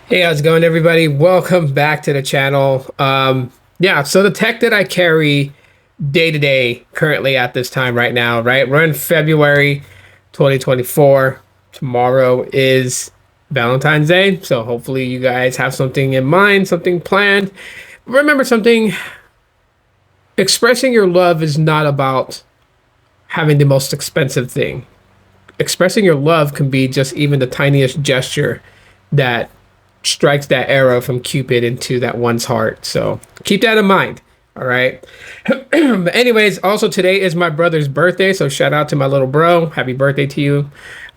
Hey, how's it going, everybody? Welcome back to the channel. Yeah, so the tech that I carry day to day currently at this time right now, right? We're in February 2024. Tomorrow is Valentine's Day, so hopefully you guys have something in mind, something planned. Remember something, expressing your love is not about having the most expensive thing. Expressing your love can be just even the tiniest gesture that strikes that arrow from Cupid into that one's heart. So keep that in mind. All right. But anyways, also today is my brother's birthday. So shout out to my little bro. Happy birthday to you.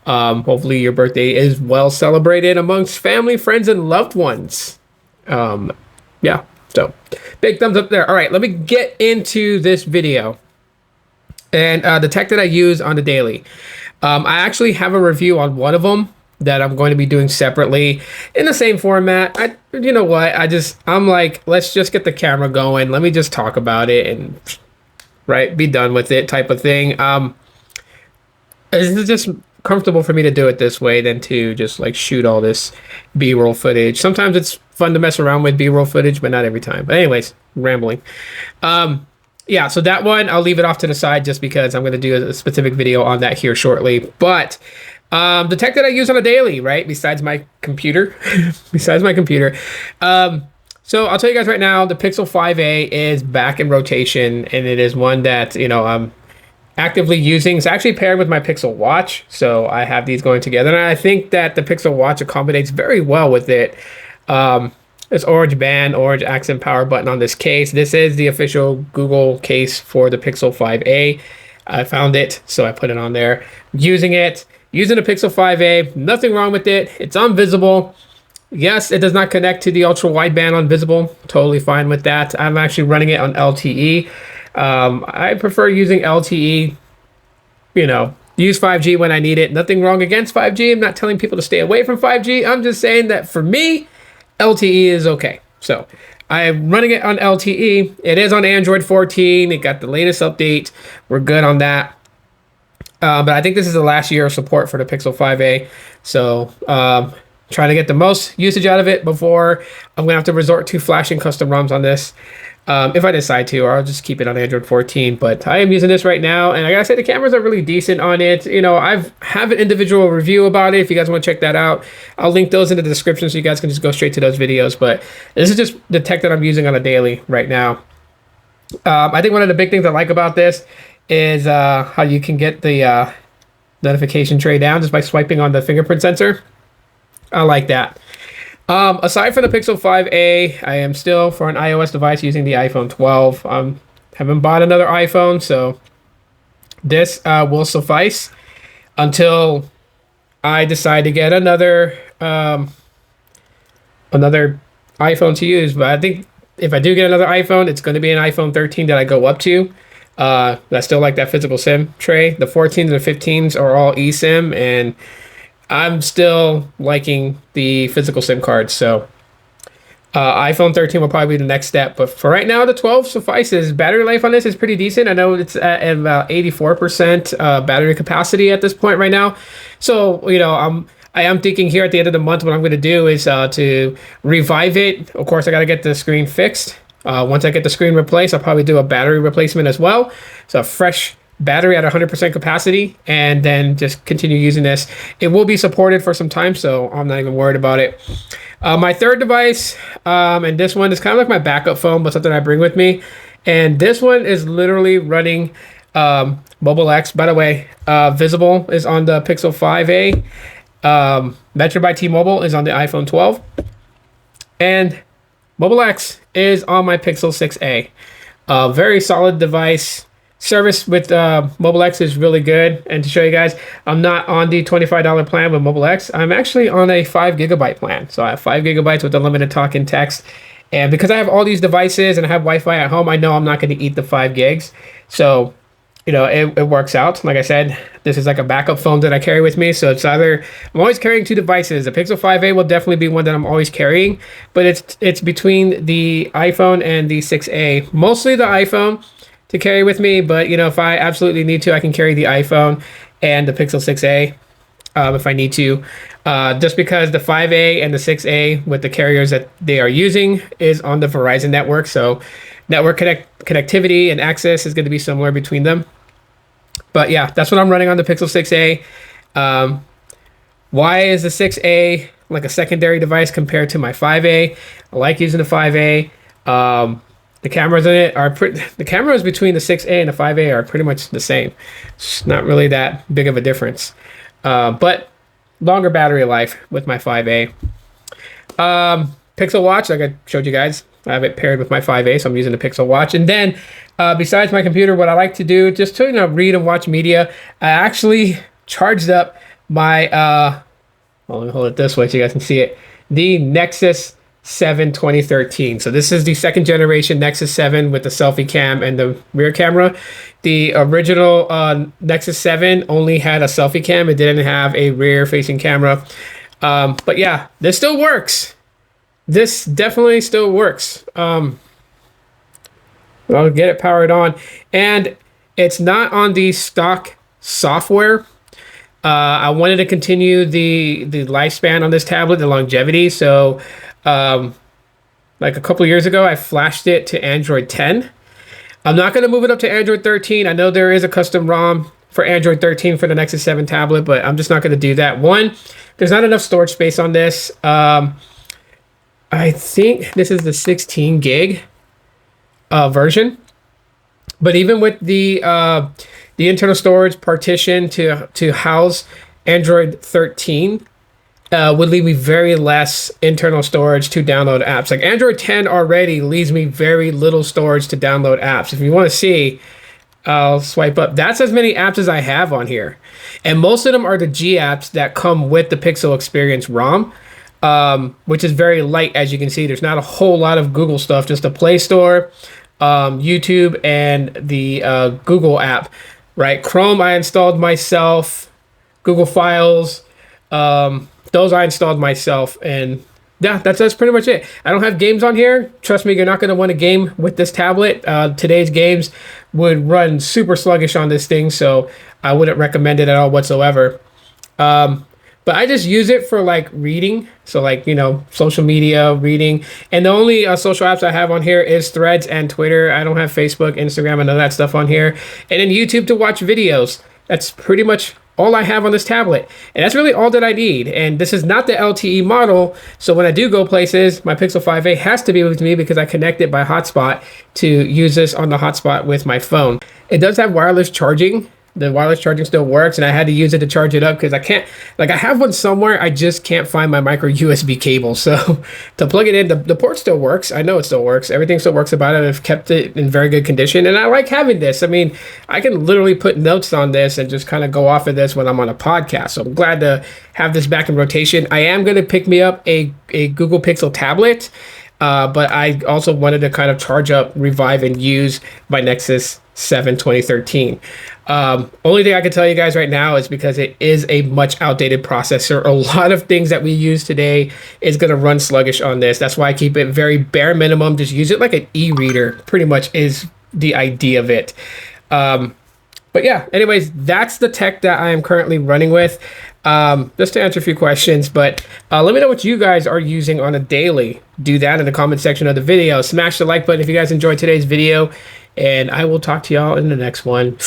Hopefully your birthday is well celebrated amongst family, friends, and loved ones. Yeah. So big thumbs up there. All right. Let me get into this video and the tech that I use on the daily. I actually have a review on one of them that I'm going to be doing separately in the same format. You know what? I'm like, let's just get the camera going. Let me just talk about it and right, be done with it type of thing. It's just comfortable for me to do it this way than to just like shoot all this B-roll footage. Sometimes it's fun to mess around with B-roll footage, but not every time. But anyways, rambling. Yeah, so that one, I'll leave it off to the side just because I'm going to do a specific video on that here shortly. But the tech that I use on a daily, right, besides my computer, so I'll tell you guys right now, the Pixel 5a is back in rotation, and it is one that, you know, I'm actively using. It's actually paired with my Pixel Watch, so I have these going together, and I think that the Pixel Watch accommodates very well with it. This orange band, orange accent power button on this case. This is the official Google case for the Pixel 5a. I found it, so I put it on there. Using it, using the Pixel 5a, nothing wrong with it. It's unvisible. Yes, it does not connect to the ultra wideband on visible. Totally fine with that. I'm actually running it on LTE. I prefer using LTE, you know, use 5G when I need it. Nothing wrong against 5G. I'm not telling people to stay away from 5G. I'm just saying that for me, LTE is okay. So I'm running it on LTE. It is on Android 14. It got the latest update. We're good on that. But I think this is the last year of support for the Pixel 5a. So trying to get the most usage out of it before I'm going to have to resort to flashing custom ROMs on this. If I decide to, or I'll just keep it on Android 14. But I am using this right now, and I gotta say the cameras are really decent on it. You know, have an individual review about it if you guys want to check that out. I'll link those in the description so you guys can just go straight to those videos. But this is just the tech that I'm using on a daily right now. I think one of the big things I like about this is how you can get the notification tray down just by swiping on the fingerprint sensor. I like that. Aside from the Pixel 5a, I am still, for an iOS device, using the iPhone 12. Haven't bought another iPhone, so this will suffice until I decide to get another iPhone to use. But I think if I do get another iPhone, it's going to be an iPhone 13 that I go up to. I still like that physical SIM tray. The 14s and the 15s are all eSIM, and I'm still liking the physical SIM cards, so iPhone 13 will probably be the next step. But for right now, the 12 suffices. Battery life on this is pretty decent. I know it's at about 84% battery capacity at this point right now. So, you know, I am thinking here at the end of the month what I'm going to do is to revive it. Of course, I got to get the screen fixed. Once I get the screen replaced, I'll probably do a battery replacement as well. So a fresh battery at 100% capacity, and then just continue using this. It will be supported for some time, so I'm not even worried about it. My third device, and this one is kind of like my backup phone, but something I bring with me. And this one is literally running Mobile X. By the way, Visible is on the Pixel 5a. Metro by T-Mobile is on the iPhone 12. And Mobile X is on my Pixel 6a. Very solid device. Service with Mobile X is really good. And to show you guys, I'm not on the $25 plan with Mobile X. I'm actually on a 5 gigabyte plan. So I have 5 gigabytes with unlimited talk and text. And because I have all these devices and I have Wi-Fi at home, I know I'm not going to eat the 5 gigs. So, you know, it works out. Like I said, this is like a backup phone that I carry with me. So it's either, I'm always carrying two devices. The Pixel 5a will definitely be one that I'm always carrying. But it's between the iPhone and the 6a. Mostly the iPhone to carry with me, but you know, if I absolutely need to, I can carry the iPhone and the Pixel 6a if I need to. just because the 5A and the 6A with the carriers that they are using is on the Verizon network. So network connectivity and access is going to be somewhere between them. But yeah, that's what I'm running on the Pixel 6A. Why is the 6A like a secondary device compared to my 5A? I like using the 5A. The cameras in it are the cameras between the 6A and the 5A are pretty much the same. It's not really that big of a difference. But longer battery life with my 5A. Pixel Watch, like I showed you guys, I have it paired with my 5A, so I'm using the Pixel Watch. And then besides my computer, what I like to do just to read and watch media, I actually charged up my well, let me hold it this way so you guys can see it, the Nexus 7 2013. So this is the second generation Nexus 7 with the selfie cam and the rear camera. The original Nexus 7 only had a selfie cam. It didn't have a rear facing camera. But yeah, this still works. This definitely still works. I'll get it powered on. And it's not on the stock software. I wanted to continue the lifespan on this tablet, the longevity. So like a couple of years ago, I flashed it to Android 10. I'm not going to move it up to Android 13. I know there is a custom ROM for Android 13 for the Nexus 7 tablet, but I'm just not going to do that. One, there's not enough storage space on this. I think this is the 16 gig version, but even with the internal storage partition to house Android 13 would leave me very less internal storage to download apps. Like Android 10 already leaves me very little storage to download apps. If you want to see, I'll swipe up. That's as many apps as I have on here. And most of them are the G apps that come with the Pixel Experience ROM, which is very light. As you can see, there's not a whole lot of Google stuff, just the Play Store, YouTube, and the Google app, right? Chrome, I installed myself. Google Files, those I installed myself. And yeah, that's pretty much it. I don't have games on here. Trust me, you're not going to want a game with this tablet. Today's games would run super sluggish on this thing, so I wouldn't recommend it at all whatsoever. But I just use it for like reading. So like, social media, reading. And the only social apps I have on here is Threads and Twitter. I don't have Facebook, Instagram, and all that stuff on here. And then YouTube to watch videos. That's pretty much all I have on this tablet. And that's really all that I need. And this is not the LTE model. So when I do go places, my Pixel 5a has to be with me because I connect it by hotspot to use this on the hotspot with my phone. It does have wireless charging. The wireless charging still works, and I had to use it to charge it up because I can't, like I have one somewhere, I just can't find my micro USB cable. So to plug it in, the port still works. I know it still works. Everything still works about it. I've kept it in very good condition, and I like having this. I mean, I can literally put notes on this and just kind of go off of this when I'm on a podcast. So I'm glad to have this back in rotation. I am going to pick me up a Google Pixel tablet, but I also wanted to kind of charge up, revive, and use my Nexus 7 2013. Only thing I can tell you guys right now is because it is a much outdated processor. A lot of things that we use today is going to run sluggish on this. That's why I keep it very bare minimum. Just use it like an e-reader, pretty much is the idea of it. But yeah, anyways, that's the tech that I am currently running with. Just to answer a few questions, but let me know what you guys are using on a daily. Do that in the comment section of the video. Smash the like button if you guys enjoyed today's video, and I will talk to y'all in the next one.